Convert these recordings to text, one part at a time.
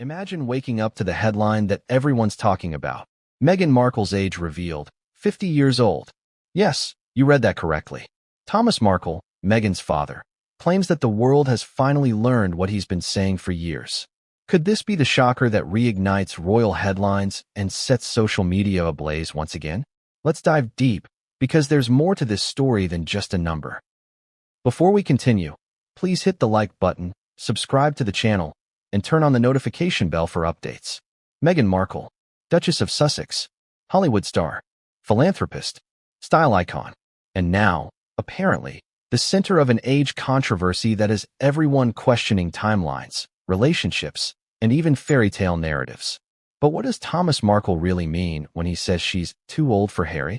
Imagine waking up to the headline that everyone's talking about. Meghan Markle's age revealed, 50 years old. Yes, you read that correctly. Thomas Markle, Meghan's father, claims that the world has finally learned what he's been saying for years. Could this be the shocker that reignites royal headlines and sets social media ablaze once again? Let's dive deep, because there's more to this story than just a number. Before we continue, please hit the like button, subscribe to the channel, and turn on the notification bell for updates. Meghan Markle, Duchess of Sussex, Hollywood star, philanthropist, style icon, and now, apparently, the center of an age controversy that has everyone questioning timelines, relationships, and even fairy tale narratives. But what does Thomas Markle really mean when he says she's too old for Harry?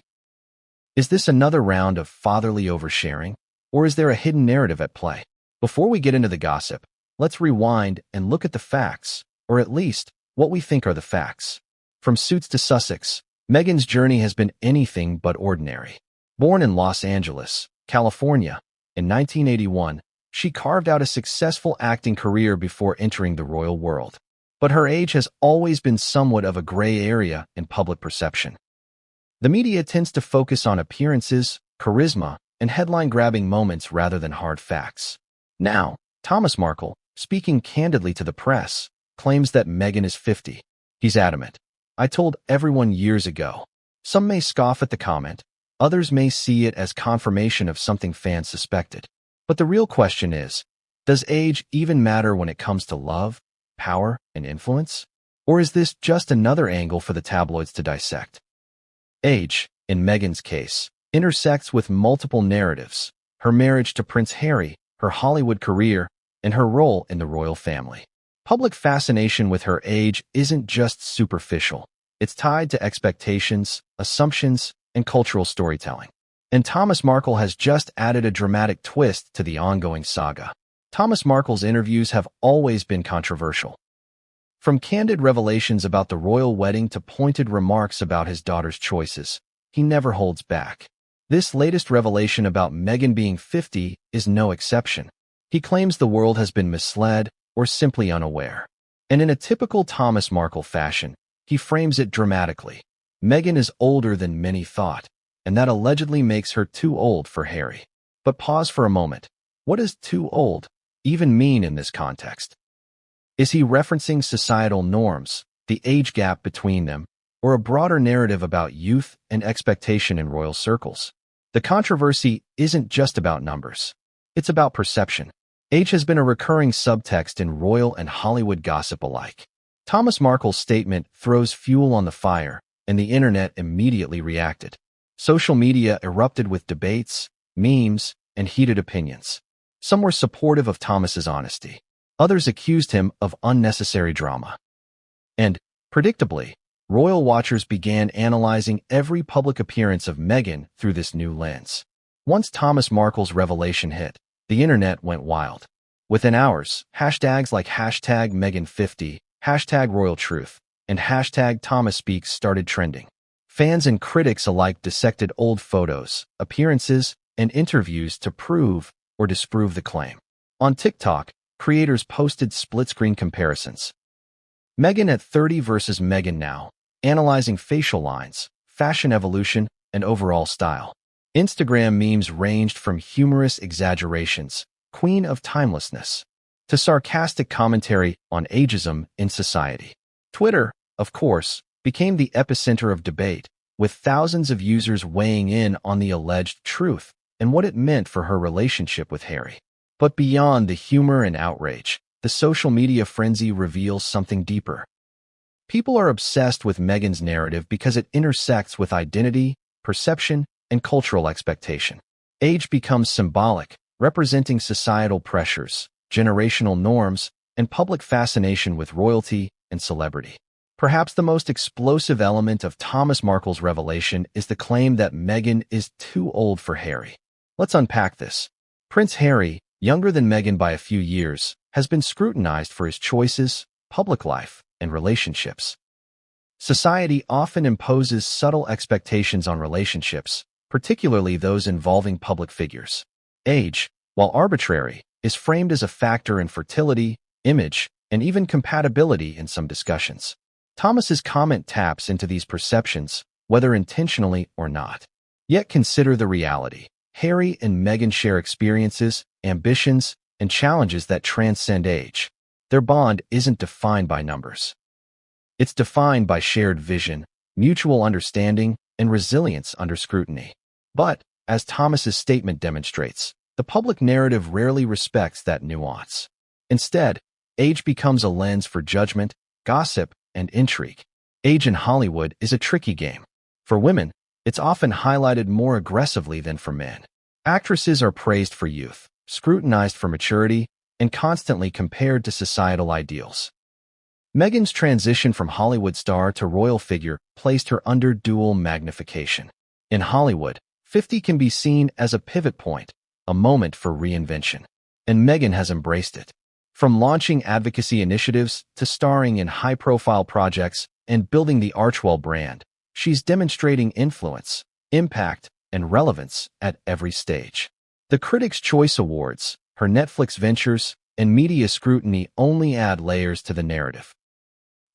Is this another round of fatherly oversharing, or is there a hidden narrative at play? Before we get into the gossip, let's rewind and look at the facts, or at least, what we think are the facts. From Suits to Sussex, Meghan's journey has been anything but ordinary. Born in Los Angeles, California, in 1981, she carved out a successful acting career before entering the royal world. But her age has always been somewhat of a gray area in public perception. The media tends to focus on appearances, charisma, and headline-grabbing moments rather than hard facts. Now, Thomas Markle, speaking candidly to the press, claims that Meghan is 50. He's adamant. "I told everyone years ago." Some may scoff at the comment, others may see it as confirmation of something fans suspected. But the real question is, does age even matter when it comes to love, power, and influence? Or is this just another angle for the tabloids to dissect? Age, in Meghan's case, intersects with multiple narratives: her marriage to Prince Harry, her Hollywood career, and her role in the royal family. Public fascination with her age isn't just superficial. It's tied to expectations, assumptions, and cultural storytelling. And Thomas Markle has just added a dramatic twist to the ongoing saga. Thomas Markle's interviews have always been controversial. From candid revelations about the royal wedding to pointed remarks about his daughter's choices, he never holds back. This latest revelation about Meghan being 50 is no exception. He claims the world has been misled or simply unaware. And in a typical Thomas Markle fashion, he frames it dramatically. Meghan is older than many thought, and that allegedly makes her too old for Harry. But pause for a moment. What does too old even mean in this context? Is he referencing societal norms, the age gap between them, or a broader narrative about youth and expectation in royal circles? The controversy isn't just about numbers. It's about perception. Age has been a recurring subtext in royal and Hollywood gossip alike. Thomas Markle's statement throws fuel on the fire, and the internet immediately reacted. Social media erupted with debates, memes, and heated opinions. Some were supportive of Thomas's honesty. Others accused him of unnecessary drama. And, predictably, royal watchers began analyzing every public appearance of Meghan through this new lens. Once Thomas Markle's revelation hit, the internet went wild. Within hours, hashtags like #Meghan50, #RoyalTruth, and #ThomasSpeaks started trending. Fans and critics alike dissected old photos, appearances, and interviews to prove or disprove the claim. On TikTok, creators posted split-screen comparisons. Meghan at 30 versus Meghan now, analyzing facial lines, fashion evolution, and overall style. Instagram memes ranged from humorous exaggerations, queen of timelessness, to sarcastic commentary on ageism in society. Twitter, of course, became the epicenter of debate, with thousands of users weighing in on the alleged truth and what it meant for her relationship with Harry. But beyond the humor and outrage, the social media frenzy reveals something deeper. People are obsessed with Meghan's narrative because it intersects with identity, perception, and cultural expectation. Age becomes symbolic, representing societal pressures, generational norms, and public fascination with royalty and celebrity. Perhaps the most explosive element of Thomas Markle's revelation is the claim that Meghan is too old for Harry. Let's unpack this. Prince Harry, younger than Meghan by a few years, has been scrutinized for his choices, public life, and relationships. Society often imposes subtle expectations on relationships, particularly those involving public figures. Age, while arbitrary, is framed as a factor in fertility, image, and even compatibility in some discussions. Thomas's comment taps into these perceptions, whether intentionally or not. Yet consider the reality. Harry and Meghan share experiences, ambitions, and challenges that transcend age. Their bond isn't defined by numbers. It's defined by shared vision, mutual understanding, and resilience under scrutiny. But, as Thomas's statement demonstrates, the public narrative rarely respects that nuance. Instead, age becomes a lens for judgment, gossip, and intrigue. Age in Hollywood is a tricky game. For women, it's often highlighted more aggressively than for men. Actresses are praised for youth, scrutinized for maturity, and constantly compared to societal ideals. Meghan's transition from Hollywood star to royal figure placed her under dual magnification. In Hollywood, 50 can be seen as a pivot point, a moment for reinvention. And Meghan has embraced it. From launching advocacy initiatives to starring in high-profile projects and building the Archewell brand, she's demonstrating influence, impact, and relevance at every stage. The Critics' Choice Awards, her Netflix ventures, and media scrutiny only add layers to the narrative.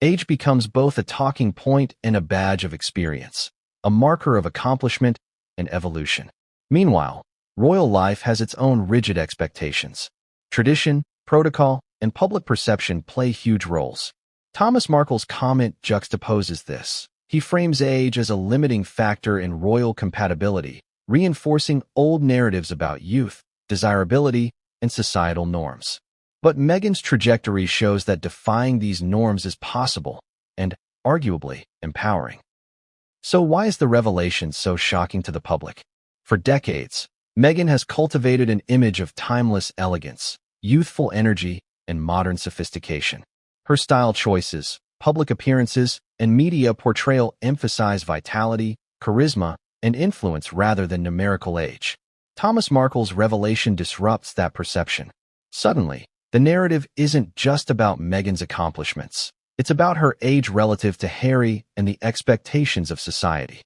Age becomes both a talking point and a badge of experience, a marker of accomplishment and evolution. Meanwhile, royal life has its own rigid expectations. Tradition, protocol, and public perception play huge roles. Thomas Markle's comment juxtaposes this. He frames age as a limiting factor in royal compatibility, reinforcing old narratives about youth, desirability, and societal norms. But Meghan's trajectory shows that defying these norms is possible and, arguably, empowering. So why is the revelation so shocking to the public? For decades, Meghan has cultivated an image of timeless elegance, youthful energy, and modern sophistication. Her style choices, public appearances, and media portrayal emphasize vitality, charisma, and influence rather than numerical age. Thomas Markle's revelation disrupts that perception. Suddenly, the narrative isn't just about Meghan's accomplishments. It's about her age relative to Harry and the expectations of society.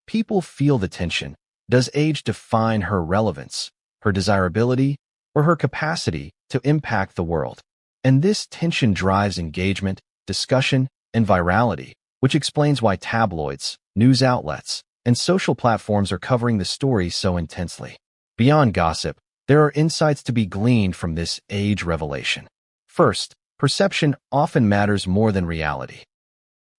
People feel the tension. Does age define her relevance, her desirability, or her capacity to impact the world? And this tension drives engagement, discussion, and virality, which explains why tabloids, news outlets, and social platforms are covering the story so intensely. Beyond gossip, there are insights to be gleaned from this age revelation. First, perception often matters more than reality.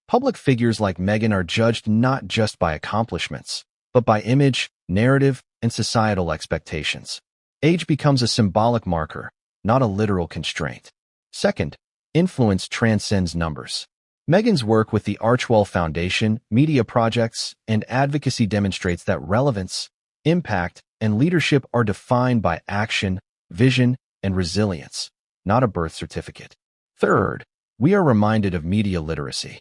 Public figures like Meghan are judged not just by accomplishments, but by image, narrative, and societal expectations. Age becomes a symbolic marker, not a literal constraint. Second, influence transcends numbers. Meghan's work with the Archewell Foundation, media projects, and advocacy demonstrates that relevance, impact, and leadership are defined by action, vision, and resilience, not a birth certificate. Third, we are reminded of media literacy.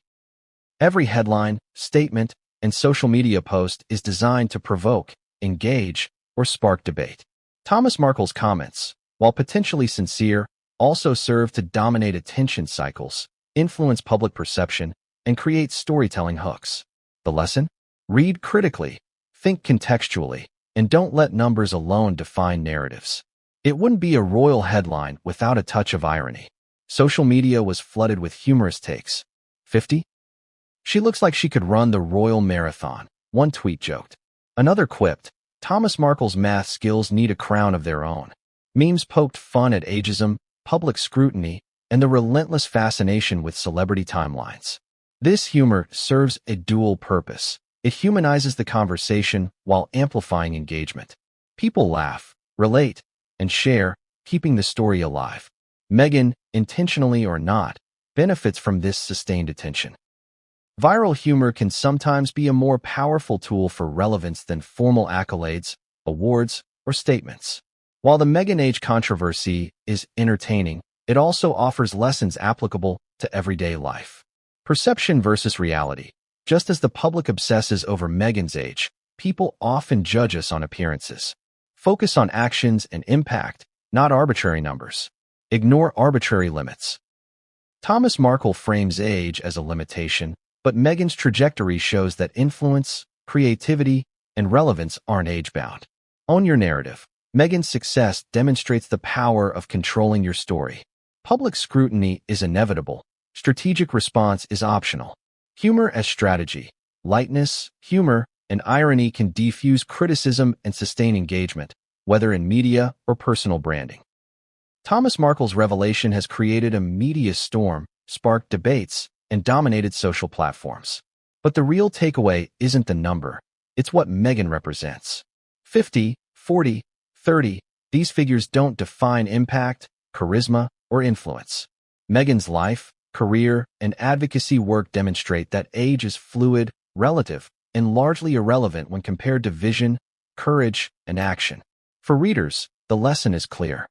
Every headline, statement, and social media post is designed to provoke, engage, or spark debate. Thomas Markle's comments, while potentially sincere, also serve to dominate attention cycles, influence public perception, and create storytelling hooks. The lesson? Read critically, think contextually, and don't let numbers alone define narratives. It wouldn't be a royal headline without a touch of irony. Social media was flooded with humorous takes. 50? She looks like she could run the royal marathon, one tweet joked. Another quipped, Thomas Markle's math skills need a crown of their own. Memes poked fun at ageism, public scrutiny, and the relentless fascination with celebrity timelines. This humor serves a dual purpose. It humanizes the conversation while amplifying engagement. People laugh, relate, and share, keeping the story alive. Meghan, intentionally or not, benefits from this sustained attention. Viral humor can sometimes be a more powerful tool for relevance than formal accolades, awards, or statements. While the Meghan age controversy is entertaining, it also offers lessons applicable to everyday life. Perception versus reality. Just as the public obsesses over Meghan's age, people often judge us on appearances. Focus on actions and impact, not arbitrary numbers. Ignore arbitrary limits. Thomas Markle frames age as a limitation, but Meghan's trajectory shows that influence, creativity, and relevance aren't age-bound. Own your narrative. Meghan's success demonstrates the power of controlling your story. Public scrutiny is inevitable. Strategic response is optional. Humor as strategy. Lightness, humor, and irony can defuse criticism and sustain engagement, whether in media or personal branding. Thomas Markle's revelation has created a media storm, sparked debates, and dominated social platforms. But the real takeaway isn't the number. It's what Meghan represents. 50, 40, 30, these figures don't define impact, charisma, or influence. Meghan's life, career, and advocacy work demonstrate that age is fluid, relative, and largely irrelevant when compared to vision, courage, and action. For readers, the lesson is clear.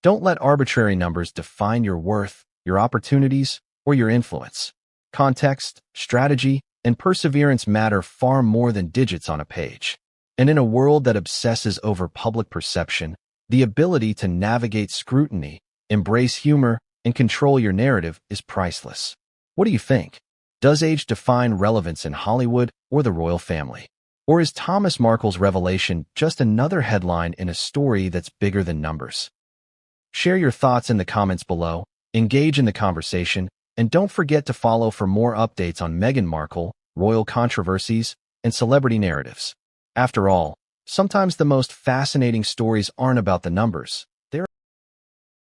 Don't let arbitrary numbers define your worth, your opportunities, or your influence. Context, strategy, and perseverance matter far more than digits on a page. And in a world that obsesses over public perception, the ability to navigate scrutiny, embrace humor, and control your narrative is priceless. What do you think? Does age define relevance in Hollywood or the royal family? Or is Thomas Markle's revelation just another headline in a story that's bigger than numbers? Share your thoughts in the comments below, engage in the conversation, and don't forget to follow for more updates on Meghan Markle, royal controversies, and celebrity narratives. After all, sometimes the most fascinating stories aren't about the numbers,